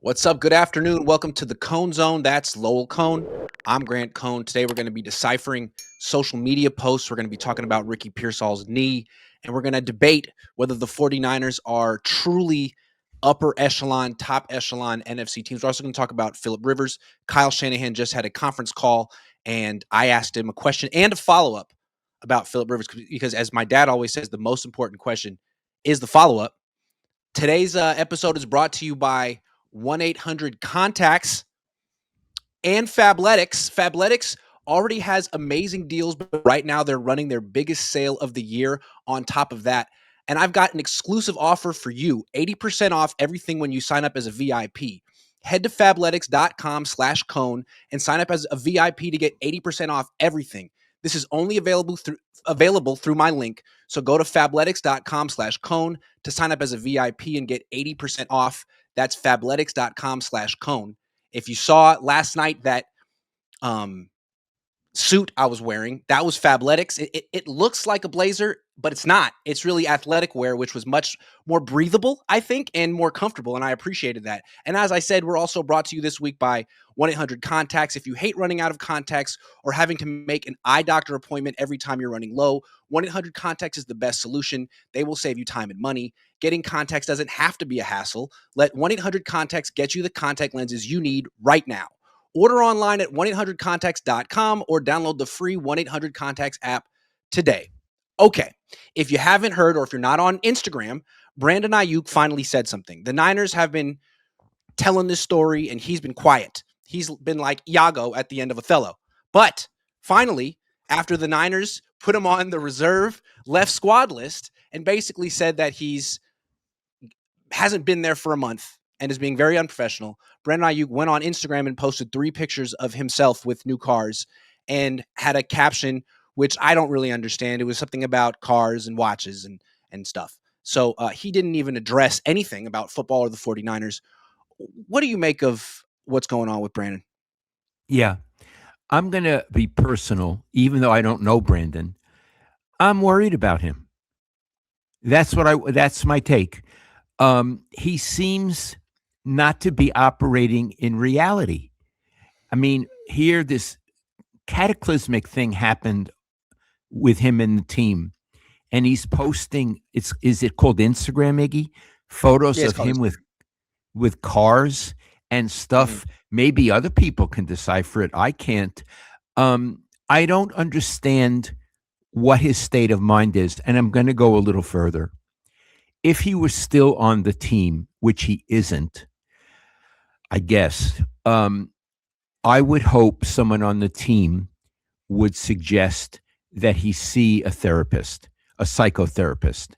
What's up? Good afternoon. Welcome to the Cohn Zone. That's Lowell Cohn. I'm Grant Cohn. Today we're going to be deciphering social media posts. We're going to be talking about Ricky Pearsall's knee, and we're going to debate whether the 49ers are truly upper echelon, top echelon NFC teams. We're also going to talk about Phillip Rivers. Kyle Shanahan just had a conference call, and I asked him a question and a follow-up about Phillip Rivers because, as my dad always says, the most important question is the follow-up. Today's episode is brought to you by 1-800-CONTACTS and Fabletics. Fabletics already has amazing deals, but right now they're running their biggest sale of the year on top of that. And I've got an exclusive offer for you, 80% off everything when you sign up as a VIP. Head to fabletics.com/cone and sign up as a VIP to get 80% off everything. This is only available through my link. So go to fabletics.com/cone to sign up as a VIP and get 80% off. That's fabletics.com/cone. If you saw last night that suit I was wearing, that was Fabletics. It looks like a blazer, but it's not. It's really athletic wear, which was much more breathable, I think, and more comfortable, and I appreciated that. And as I said, we're also brought to you this week by 1-800-CONTACTS. If you hate running out of contacts or having to make an eye doctor appointment every time you're running low, 1-800-CONTACTS is the best solution. They will save you time and money. Getting contacts doesn't have to be a hassle. Let 1-800-CONTACTS get you the contact lenses you need right now. Order online at 1-800-CONTACTS.com or download the free 1-800-CONTACTS app today. Okay, if you haven't heard or if you're not on Instagram, Brandon Aiyuk finally said something. The Niners have been telling this story and he's been quiet. He's been like Iago at the end of Othello. But finally, after the Niners put him on the reserve left squad list and basically said that he's hasn't been there for a month and is being very unprofessional, Brandon Aiyuk went on Instagram and posted 3 pictures of himself with new cars and had a caption which I don't really understand. It was something about cars and watches and stuff. So he didn't even address anything about football or the 49ers. What do you make of what's going on with Brandon? Yeah, I'm going to be personal, even though I don't know Brandon. I'm worried about him. That's my take. He seems not to be operating in reality. I mean, here this cataclysmic thing happened with him and the team, and he's posting. Is it called Instagram, Iggy? Photos Yeah, it's of called him Instagram. with cars and Mhm. stuff. Maybe other people can decipher it. I can't. I don't understand what his state of mind is, and I'm going to go a little further. If he was still on the team, which he isn't, I guess, I would hope someone on the team would suggest that he see a therapist, a psychotherapist.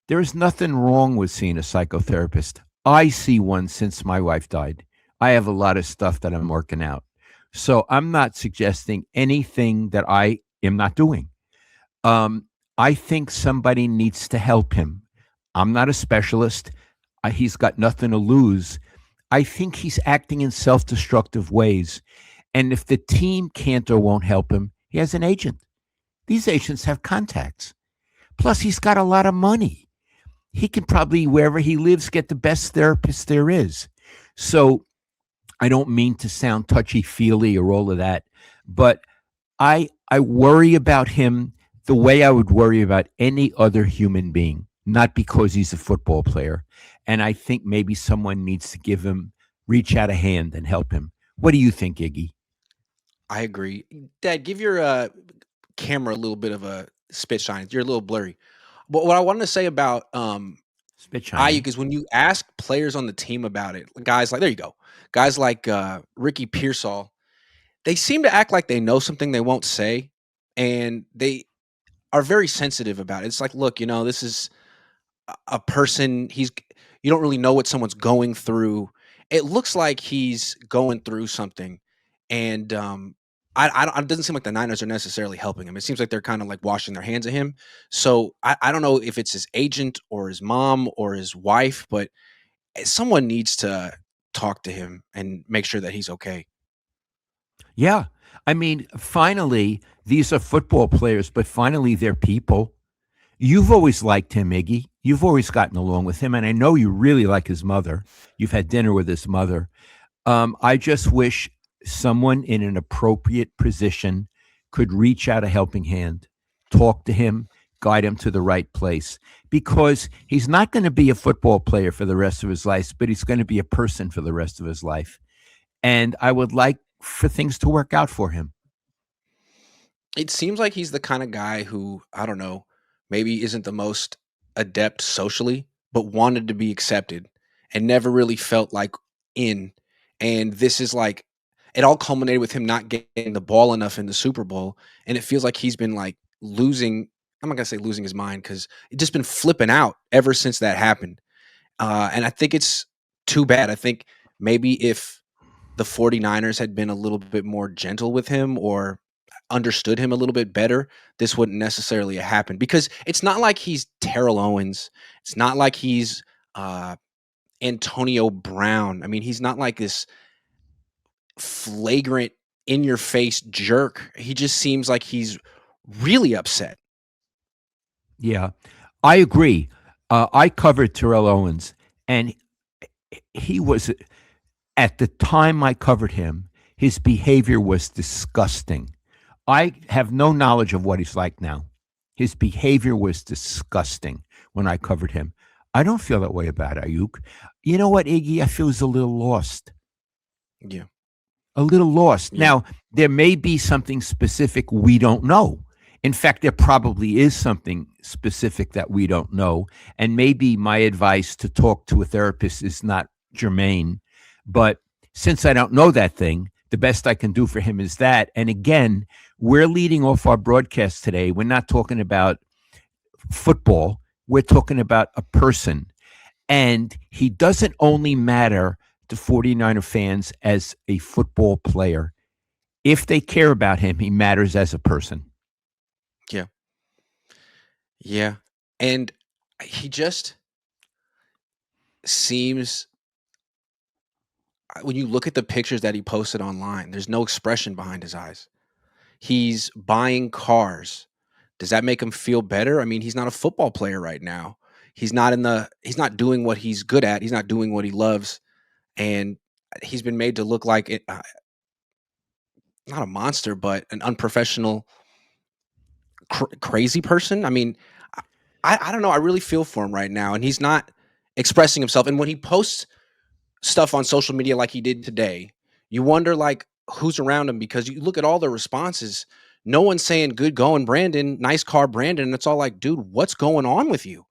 There is nothing wrong with seeing a psychotherapist. I see one since my wife died. I have a lot of stuff that I'm working out. So I'm not suggesting anything that I am not doing. Um, I think somebody needs to help him. I'm not a specialist. He's got nothing to lose. I think he's acting in self destructive ways. And if the team can't or won't help him, he has an agent. These agents have contacts. Plus, he's got a lot of money. He can probably, wherever he lives, get the best therapist there is. So I don't mean to sound touchy feely or all of that, but I worry about him the way I would worry about any other human being, not because he's a football player. And I think maybe someone needs to reach out a hand and help him. What do you think, Iggy? I agree. Dad, give your camera a little bit of a spit shine. You're a little blurry. But what I wanted to say about Spit shining. Ayuk is when you ask players on the team about it, guys like there you go, guys like Ricky Pearsall, they seem to act like they know something they won't say, and they are very sensitive about it. It's like, look, this is a person. You don't really know what someone's going through. It looks like he's going through something, and it doesn't seem like the Niners are necessarily helping him. It seems like they're kind of like washing their hands of him. So I don't know if it's his agent or his mom or his wife, but someone needs to talk to him and make sure that he's okay. Yeah. I mean, finally, these are football players, but finally they're people. You've always liked him, Iggy. You've always gotten along with him, and I know you really like his mother. You've had dinner with his mother. I just wish someone in an appropriate position could reach out a helping hand, talk to him, guide him to the right place, because he's not going to be a football player for the rest of his life, but he's going to be a person for the rest of his life. And I would like for things to work out for him. It seems like he's the kind of guy who, I don't know, maybe isn't the most adept socially, but wanted to be accepted and never really felt like in. And this is like, it all culminated with him not getting the ball enough in the Super Bowl. And it feels like he's been like losing, I'm not going to say losing his mind because it's just been flipping out ever since that happened. And I think it's too bad. I think maybe if the 49ers had been a little bit more gentle with him or understood him a little bit better, this wouldn't necessarily have happened because it's not like he's Terrell Owens. It's not like he's uh, Antonio Brown. I mean, he's not like this flagrant, in your face jerk. He just seems like he's really upset. Yeah, I agree. I covered Terrell Owens, and he was, at the time I covered him, his behavior was disgusting. I have no knowledge of what he's like now. His behavior was disgusting when I covered him. I don't feel that way about Ayuk. You know what, Iggy? I feel he's a little lost. Yeah. A little lost. Yeah. Now, there may be something specific we don't know. In fact, there probably is something specific that we don't know. And maybe my advice to talk to a therapist is not germane. But since I don't know that thing, the best I can do for him is that. And again, we're leading off our broadcast today. We're not talking about football, we're talking about a person. And he doesn't only matter to 49er fans as a football player. If they care about him, he matters as a person. Yeah. Yeah. And he just seems, when you look at the pictures that he posted online, there's no expression behind his eyes. He's buying cars. Does that make him feel better? I mean, he's not a football player right now. He's not doing what he's good at. He's not doing what he loves. And he's been made to look like not a monster, but an unprofessional, crazy person. I mean, I don't know. I really feel for him right now. And he's not expressing himself. And when he posts stuff on social media like he did today, you wonder like who's around him because you look at all the responses. No one's saying good going, Brandon, nice car, Brandon. And it's all like, dude, what's going on with you?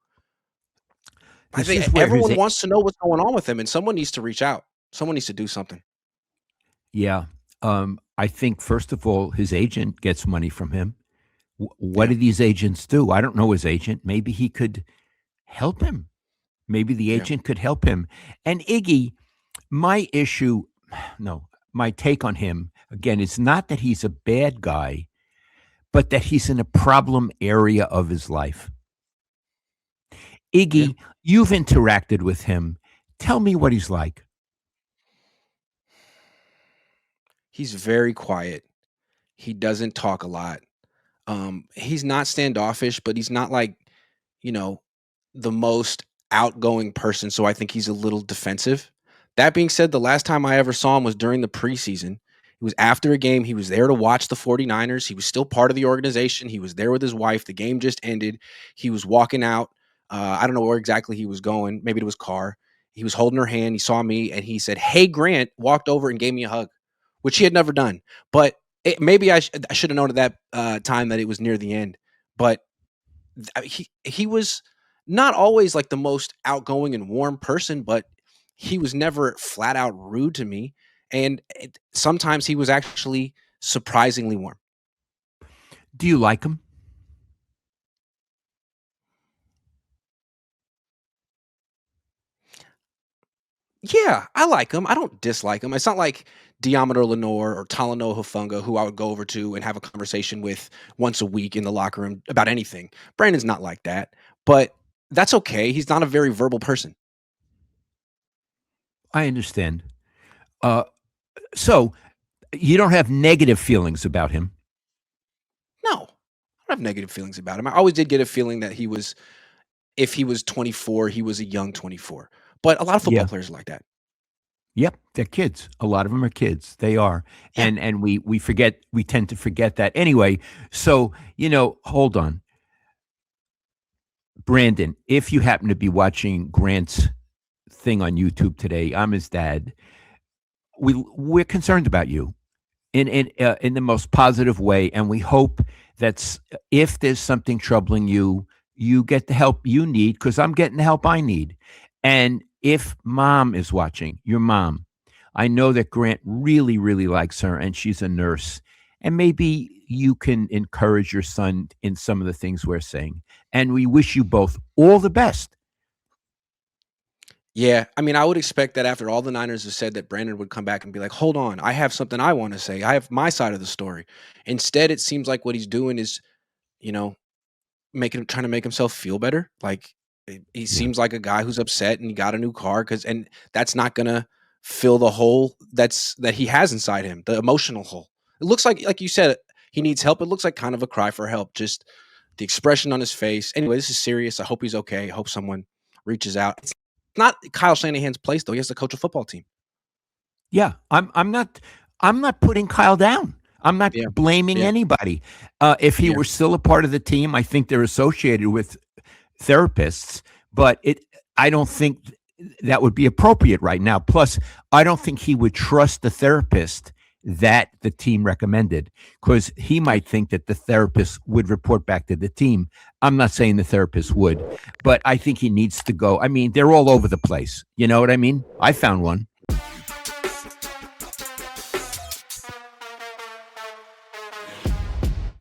I This is think where his, everyone wants to know what's going on with him, and someone needs to reach out. Someone needs to do something. yeah. I think, first of all, his agent gets money from him. What Yeah, do these agents do? I don't know his agent. Maybe he could help him. Maybe the yeah, agent could help him. And Iggy, my issue, no, my take on him, again, is not that he's a bad guy, but that he's in a problem area of his life. yeah. Iggy, you've interacted with him. Tell me what he's like. He's very quiet. He doesn't talk a lot. He's not standoffish, but he's not like, you know, the most outgoing person. So I think he's a little defensive. That being said, the last time I ever saw him was during the preseason. It was after a game. He was there to watch the 49ers. He was still part of the organization. He was there with his wife. The game just ended. He was walking out. I don't know where exactly he was going, maybe to his car. He was holding her hand. He saw me and he said, "Hey, Grant," walked over and gave me a hug, which he had never done. But maybe I should have known at that time that it was near the end. But he was not always like the most outgoing and warm person, but he was never flat out rude to me. And sometimes he was actually surprisingly warm. Do you like him? Yeah, I like him. I don't dislike him. It's not like Diameter Lenore or Talanoa Hufunga, who I would go over to and have a conversation with once a week in the locker room about anything. Brandon's not like that, but that's okay. He's not a very verbal person. I understand. Uh, so you don't have negative feelings about him. No, have negative feelings about him. I always did get a feeling that if he was 24, he was a young 24. But a lot of football Yeah. players are like that. Yep, they're kids. A lot of them are kids. They are. Yeah. And we tend to forget that. Anyway, so, hold on. Brandon, if you happen to be watching Grant's thing on YouTube today, I'm his dad. We're concerned about you in the most positive way, and we hope that if there's something troubling you, you get the help you need, because I'm getting the help I need. And if mom is watching, your mom, I know that Grant really, really likes her, and she's a nurse. And maybe you can encourage your son in some of the things we're saying. And we wish you both all the best. Yeah, I mean, I would expect that after all the Niners have said that Brandon would come back and be like, "Hold on, I have something I want to say. I have my side of the story." Instead, it seems like what he's doing is, you know, trying to make himself feel better. Like he Yeah. seems like a guy who's upset and he got a new car and that's not gonna fill the hole that he has inside him, the emotional hole. It looks like you said, he needs help. It looks like kind of a cry for help. Just the expression on his face. Anyway, this is serious. I hope he's okay. I hope someone reaches out. It's not Kyle Shanahan's place though. He has to coach a football team. Yeah, I'm not putting Kyle down. I'm not Yeah. blaming Yeah. anybody. If he Yeah. were still a part of the team, I think they're associated with therapists, but I don't think that would be appropriate right now. Plus, I don't think he would trust the therapist that the team recommended, because he might think that the therapist would report back to the team. I'm not saying the therapist would, but I think he needs to go. I mean, they're all over the place. You know what I mean? I found one.